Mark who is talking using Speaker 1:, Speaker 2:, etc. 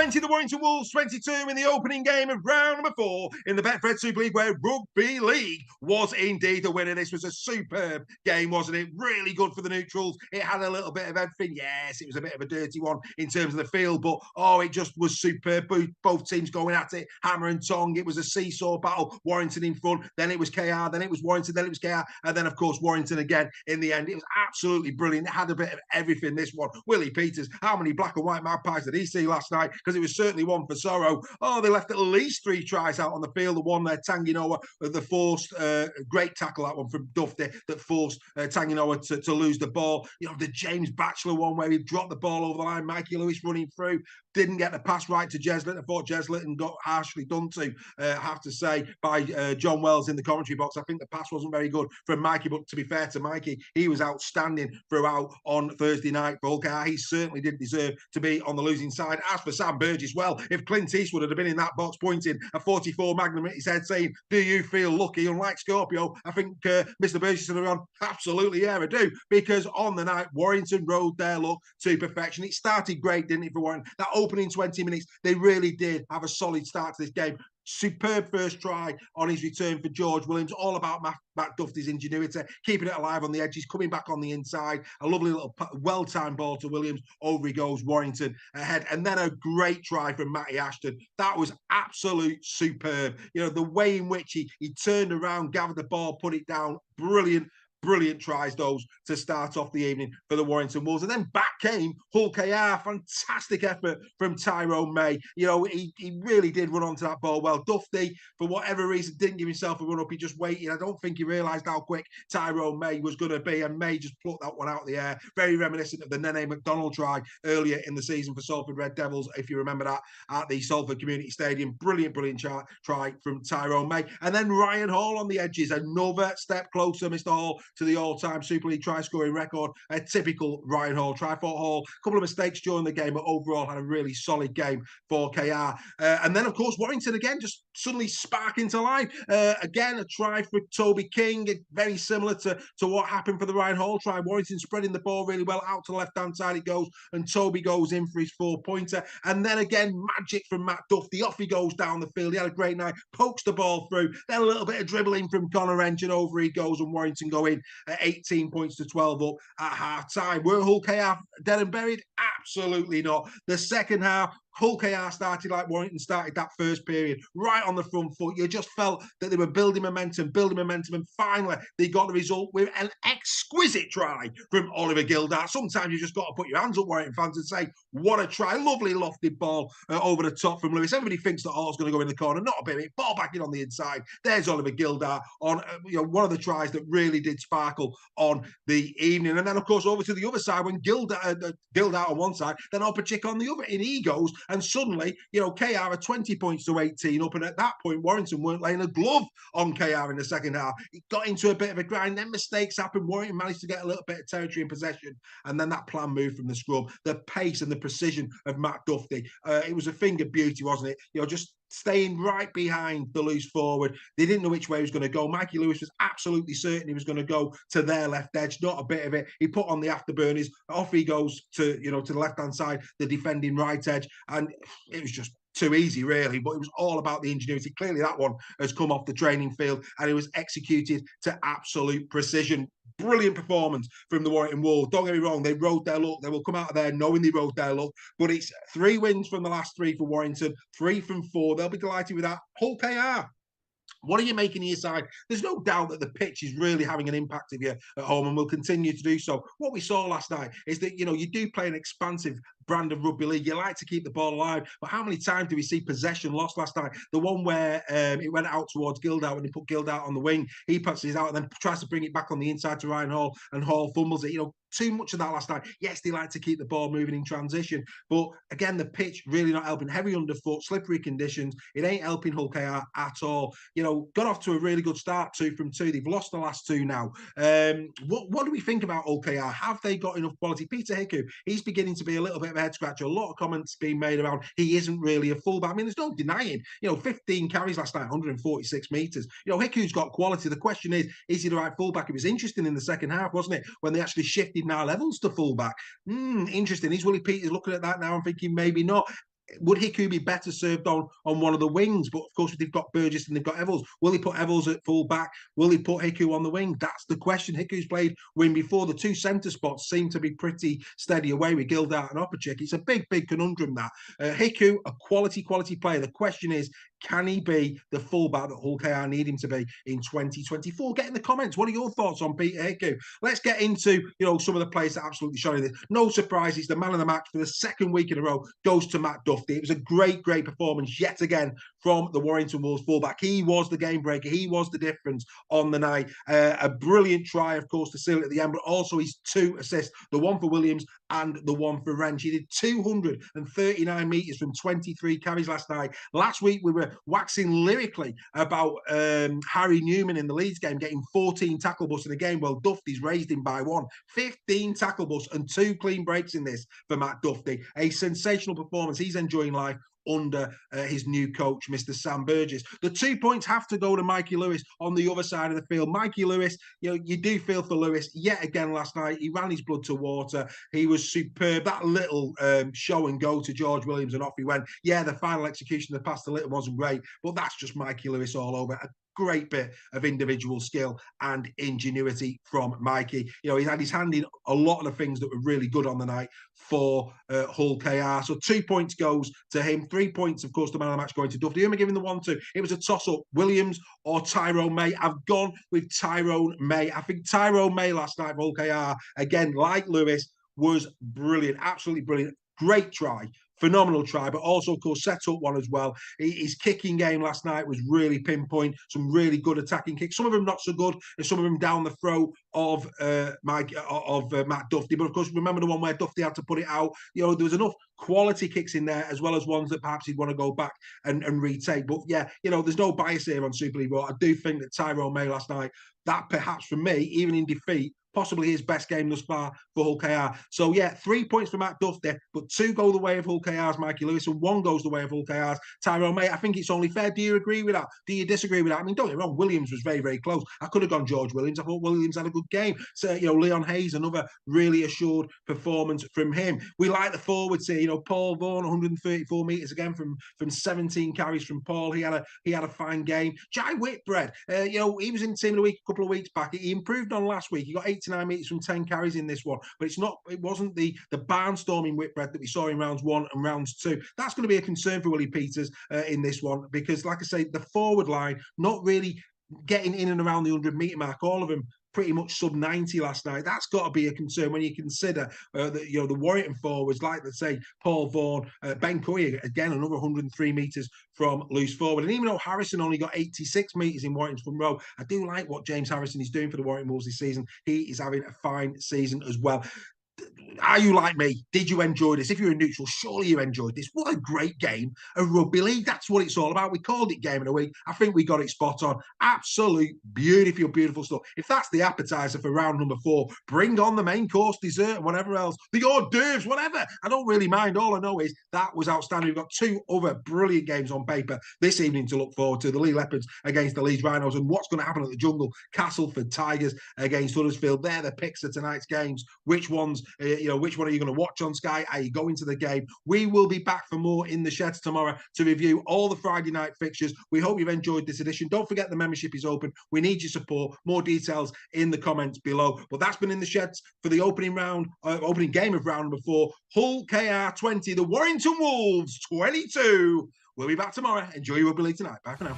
Speaker 1: 20, the Warrington Wolves, 22 in the opening game of round number 4 in the Betfred Super League, where Rugby League was indeed the winner. This was a superb game, wasn't it? Really good for the neutrals. It had a little bit of everything. Yes, it was a bit of a dirty one in terms of the field, but it just was superb. Both teams going at it, hammer and tongue. It was a seesaw battle. Warrington in front, then it was KR, then it was Warrington, then it was KR, and then, of course, Warrington again in the end. It was absolutely brilliant. It had a bit of everything, this one. Willie Peters, how many black and white magpies did he see last night? Because it was certainly one for sorrow. They left at least 3 tries out on the field. The one there, Tanginoa, the forced, great tackle, that one from Duffy, that forced Tanginoa to lose the ball. You know, the James Batchelor one where he dropped the ball over the line, Mikey Lewis running through, didn't get the pass right to Jeslett. I thought Jeslett and got harshly done to, have to say, by John Wells in the commentary box. I think the pass wasn't very good from Mikey, but to be fair to Mikey, he was outstanding throughout on Thursday night for Hull KR. He certainly did deserve to be on the losing side. As for Sam Burgess, well, if Clint Eastwood had been in that box pointing a 44 Magnum at his head saying, "Do you feel lucky?" Unlike Scorpio, I think Mr. Burgess would have gone, "Absolutely, yeah, I do." Because on the night, Warrington rode their luck to perfection. It started great, didn't it, for Warrington? That opening 20 minutes, they really did have a solid start to this game. Superb first try on his return for George Williams. All about Matt Duffy's ingenuity, keeping it alive on the edges, coming back on the inside. A lovely little well-timed ball to Williams. Over he goes, Warrington ahead. And then a great try from Matty Ashton. That was absolute superb. You know, the way in which he turned around, gathered the ball, put it down. Brilliant tries, those, to start off the evening for the Warrington Wolves. And then back came Hull KR. Fantastic effort from Tyrone May. You know, he really did run onto that ball well. Duffy, for whatever reason, didn't give himself a run up. He just waited. I don't think he realised how quick Tyrone May was going to be, and May just plucked that one out of the air. Very reminiscent of the Nene McDonald try earlier in the season for Salford Red Devils, if you remember that, at the Salford Community Stadium. Brilliant try from Tyrone May. And then Ryan Hall on the edges. Another step closer, Mr. Hall, to the all-time Super League try-scoring record. A typical Ryan Hall try. For Hall, a couple of mistakes during the game, but overall had a really solid game for KR. And then, of course, Warrington again just suddenly spark into life. Again, a try for Toby King, very similar to what happened for the Ryan Hall try. Warrington spreading the ball really well out to the left-hand side it goes, and Toby goes in for his 4-pointer. And then again, magic from Matt Duffy. Off he goes down the field. He had a great night, pokes the ball through. Then a little bit of dribbling from Connor Wrench, and over he goes, and Warrington go in at 18 points to 12 up at half-time. Were Hull KR dead and buried? Absolutely not. The second half, Hull KR started like Warrington started that first period, right on the front foot. You just felt that they were building momentum, and finally they got the result with an exquisite try from Oliver Gildart. Sometimes you just got to put your hands up, Warrington fans, and say, what a try. Lovely lofted ball over the top from Lewis. Everybody thinks that Hall's going to go in the corner. Not a bit. Ball back in on the inside. There's Oliver Gildart on one of the tries that really did sparkle on the evening. And then, of course, over to the other side when Gildart on one side, then Opachik on the other. In he goes. And suddenly, KR are 20 points to 18 up. And at that point, Warrington weren't laying a glove on KR in the second half. It got into a bit of a grind. Then mistakes happened. Warrington managed to get a little bit of territory in possession. And then that plan moved from the scrum. The pace and the precision of Matt Duffy. It was a thing of beauty, wasn't it? Just staying right behind the loose forward. They didn't know which way he was going to go. Mikey Lewis was absolutely certain he was going to go to their left edge. Not a bit of it. He put on the afterburners. Off he goes to the left-hand side, the defending right edge. And it was just too easy, really, but it was all about the ingenuity. Clearly, that one has come off the training field, and it was executed to absolute precision. Brilliant performance from the Warrington Wolves. Don't get me wrong, they rode their luck. They will come out of there knowing they rode their luck, but it's 3 wins from the last 3 for Warrington, 3 from 4. They'll be delighted with that. Hull KR, what are you making of your side? There's no doubt that the pitch is really having an impact of you at home and will continue to do so. What we saw last night is that, you do play an expansive brand of rugby league. You like to keep the ball alive, but how many times do we see possession lost last night? The one where it went out towards Gildart, when he put Gildart on the wing, he passes out and then tries to bring it back on the inside to Ryan Hall, and Hall fumbles it. Too much of that last night. Yes, they like to keep the ball moving in transition, but again, the pitch really not helping. Heavy underfoot, slippery conditions. It ain't helping Hull KR at all. Got off to a really good start, 2 from 2. They've lost the last 2 now. What do we think about Hull KR? Have they got enough quality? Peter Hiku, he's beginning to be a little bit of a head scratcher. A lot of comments being made around he isn't really a fullback. I mean, there's no denying. 15 carries last night, 146 metres. Hiku's got quality. The question is he the right fullback? It was interesting in the second half, wasn't it, when they actually shifted now levels to fullback. Interesting. Is Willie Peters looking at that now and thinking maybe not? would Hiku be better served on one of the wings? But of course, they've got Burgess and they've got Evans. Will he put Evans at full back? Will he put Hiku on the wing? That's the question. Hiku's played wing before. The two centre spots seem to be pretty steady away with Gildart and Opachik. It's a big, big conundrum that. Hiku, a quality player. The question is, can he be the fullback that Hull KR need him to be in 2024? Get in the comments. What are your thoughts on Peter Hiku? Let's get into some of the players that are absolutely showing this. No surprises. The man of the match for the second week in a row goes to Matt Duffy. It was a great performance yet again from the Warrington Wolves fullback. He was the game breaker. He was the difference on the night. A brilliant try, of course, to seal it at the end, but also his 2 assists, the one for Williams and the one for Wrench. He did 239 metres from 23 carries last night. Last week, we were waxing lyrically about Harry Newman in the Leeds game getting 14 tackle busts in a game. Well, Duffy's raised him by 1. 15 tackle busts and 2 clean breaks in this for Matt Duffy. A sensational performance. He's enjoying life under his new coach, Mr. Sam Burgess. The 2 points have to go to Mikey Lewis on the other side of the field. Mikey Lewis, you do feel for Lewis yet again last night. He ran his blood to water. He was superb. That little show and go to George Williams and off he went. Yeah, the final execution of the pass to Little wasn't great, but that's just Mikey Lewis all over. A great bit of individual skill and ingenuity from Mikey. He had his hand in a lot of the things that were really good on the night for Hull KR. So 2 points goes to him. 3 points, of course, the man of the match going to Duffy. Who am I giving the 1 to? It was a toss-up, Williams or Tyrone May. I've gone with Tyrone May. I think Tyrone May last night for Hull KR, again, like Lewis, was brilliant, absolutely brilliant. Great try. Phenomenal try, but also, of course, set up one as well. His kicking game last night was really pinpoint. Some really good attacking kicks. Some of them not so good, and some of them down the throat of Matt Duffy. But of course, remember the one where Duffy had to put it out. There was enough quality kicks in there, as well as ones that perhaps he'd want to go back and retake. But yeah, there's no bias here on Super League. I do think that Tyrone May last night, that perhaps for me, even in defeat, possibly his best game thus far for Hull KR. So yeah, 3 points for Matt Duffy, but 2 go the way of Hull KR's Mikey Lewis, and 1 goes the way of Hull KR's Tyrone May. I think it's only fair. Do you agree with that? Do you disagree with that? I mean, don't get me wrong, Williams was very, very close. I could have gone George Williams. I thought Williams had a good game. So, Leon Hayes, another really assured performance from him. We like the forwards here. Paul Vaughan, 134 metres again from 17 carries from Paul. He had a fine game. Jai Whitbread, he was in the team of the week a couple of weeks back. He improved on last week. He got 89 metres from 10 carries in this one, but it wasn't the barnstorming Whitbread that we saw in rounds 1 and rounds 2. That's going to be a concern for Willie Peters in this one, because like I say, the forward line not really getting in and around the 100-metre mark. All of them pretty much sub 90 last night. That's got to be a concern when you consider that the Warrington forwards, like let's say Paul Vaughan, Ben Curry, again another 103 metres from loose forward. And even though Harrison only got 86 metres in Warrington's front row, I do like what James Harrison is doing for the Warrington Wolves this season. He is having a fine season as well. Are you like me? Did you enjoy this? If you're a neutral, surely you enjoyed this. What a great game of rugby league. That's what it's all about. We called it Game of the Week. I think we got it spot on. Absolute beautiful, beautiful stuff. If that's the appetizer for round number 4, bring on the main course, dessert, and whatever else. The hors d'oeuvres, whatever. I don't really mind. All I know is that was outstanding. We've got 2 other brilliant games on paper this evening to look forward to. The Lee Leopards against the Leeds Rhinos, and what's going to happen at the Jungle. Castleford Tigers against Huddersfield. They're the picks of tonight's games. Which ones, which one are you going to watch on Sky? Are you going to the game? We will be back for more in the sheds tomorrow to review all the Friday night fixtures. We hope you've enjoyed this edition. Don't forget the membership is open. We need your support. More details in the comments below. But that's been in the sheds for the opening game of round number 4. Hull KR 20, the Warrington Wolves 22. We'll be back tomorrow. Enjoy your rugby league tonight. Bye for now.